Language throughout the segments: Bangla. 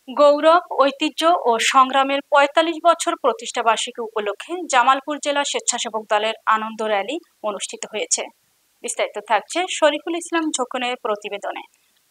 গৌরব, ঐতিহ্য ও সংগ্রামের ৪৫ বছর প্রতিষ্ঠাবার্ষিকী উপলক্ষে জামালপুর জেলা স্বেচ্ছাসেবক দলের আনন্দ র্যালি অনুষ্ঠিত হয়েছে। বিস্তারিত থাকছে শরীফুল ইসলাম ঝোকনের প্রতিবেদনে।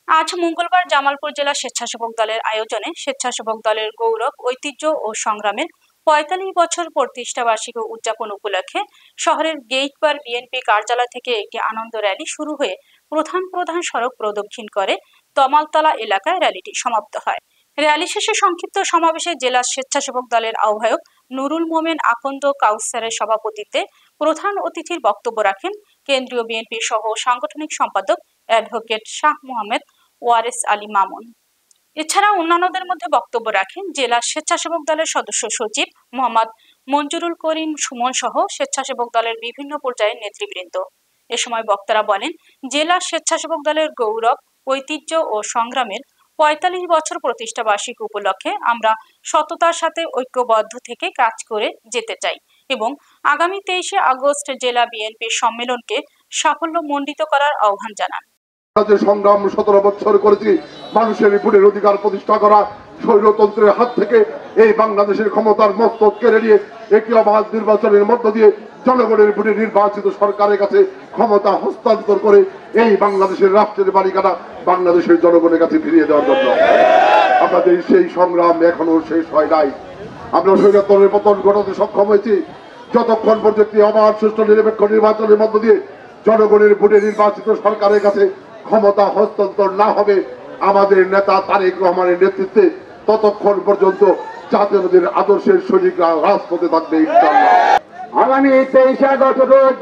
আজ মঙ্গলবার জামালপুর জেলা স্বেচ্ছাসেবক দলের আয়োজনে স্বেচ্ছাসেবক দলের গৌরব, ঐতিহ্য ও সংগ্রামের ৪৫ বছর প্রতিষ্ঠাবার্ষিকী উদযাপন উপলক্ষে শহরের গেইটবার বিএনপি কার্যালয় থেকে একটি আনন্দ র্যালি শুরু হয়ে প্রধান সড়ক প্রদক্ষিণ করে তমালতলা এলাকায় র্যালিটি সমাপ্ত হয়। র্যালি শেষে সংক্ষিপ্ত সমাবেশে জেলা স্বেচ্ছাসেবক দলের আহ্বায়ক নুরুল মোমেন আকন্দ কাউসারের সভাপতিত্বে প্রধান অতিথির বক্তব্য রাখেন কেন্দ্রীয় বিএনপি সহ সাংগঠনিক সম্পাদক অ্যাডভোকেট শাহ মোহাম্মদ ওয়ারেস আলী মামুন। এছাড়া অন্যান্যদের মধ্যে বক্তব্য রাখেন জেলা স্বেচ্ছাসেবক দলের সদস্য সচিব মোহাম্মদ মঞ্জুরুল করিম সুমন সহ স্বেচ্ছাসেবক দলের বিভিন্ন পর্যায়ের নেতৃবৃন্দ। এ সময় বক্তারা বলেন, জেলা স্বেচ্ছাসেবক দলের গৌরব, ঐতিহ্য ও সংগ্রামের ৪৫ বছর প্রতিষ্ঠা বার্ষিকী উপলক্ষে আমরা সততার সাথে ঐক্যবদ্ধ থেকে কাজ করে যেতে চাই এবং আগামী ২৩শে আগস্ট জেলা বিএনপির সম্মেলনকে সাফল্যমণ্ডিত করার আহ্বান জানান। সংগ্রাম ১৭ বছর করেছি, মানুষের ভোটের অধিকার প্রতিষ্ঠা করা, স্বৈরতন্ত্রের হাত থেকে এই বাংলাদেশের ক্ষমতার মস্তক কেড়ে নিয়ে একটি অবাধ নির্বাচনের মধ্য দিয়ে জনগণের ভোটে নির্বাচিত সরকারের কাছে ক্ষমতা হস্তান্তর করে এই বাংলাদেশের রাষ্ট্রের মালিকানা বাংলাদেশের জনগণের কাছে ফিরিয়ে দেওয়ার জন্য আমাদের সেই সংগ্রাম এখনো শেষ হয় নাই। আমরা স্বৈরতন্ত্রের পতন ঘটাতে সক্ষম হয়েছি যতক্ষণ পর্যন্ত অবাধ সুষ্ঠু নিরপেক্ষ নির্বাচনের মধ্য দিয়ে জনগণের ভোটে নির্বাচিত সরকারের কাছে ক্ষমতা হস্তান্তর না হবে আমাদের নেতা তারেক রহমানের নেতৃত্বে, ততক্ষণ পর্যন্ত জাতীয়তাবাদীর আদর্শের সৈনিকরা রাজপথে থাকবে ইনশাআল্লাহ। আগামী ২৩শে আগস্ট রোজ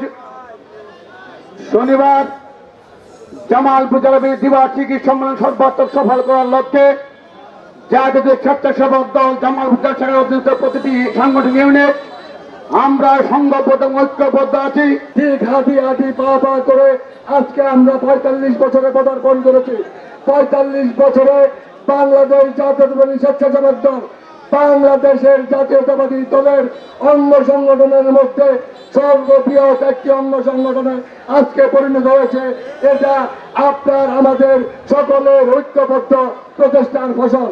শনিবার জামালপুর জেলা দ্বিবার্ষিকী সম্মেলন সর্বাত্মক সফল করার লক্ষ্যে জাতীয় স্বেচ্ছাসেবক দল জামালপুর জেলা শাখার অধীনস্থ প্রতিটি সাংগঠনিক ইউনিট আমরা সংঘবদ্ধ ঐক্যবদ্ধ আছি। ঠিক হাঁটি পা করে আজকে আমরা ৪৫ বছরে পদার্পণ করেছি। ৪৫ বছরে বাংলাদেশ জাতীয়তাবাদী স্বেচ্ছাসেবক দল বাংলাদেশের জাতীয়তাবাদী দলের অঙ্গ সংগঠনের মধ্যে সর্ববৃহৎ একটি অঙ্গ সংগঠনে আজকে পরিণত হয়েছে। এটা আপনার আমাদের সকলের ঐক্যবদ্ধ প্রচেষ্টার ফসল।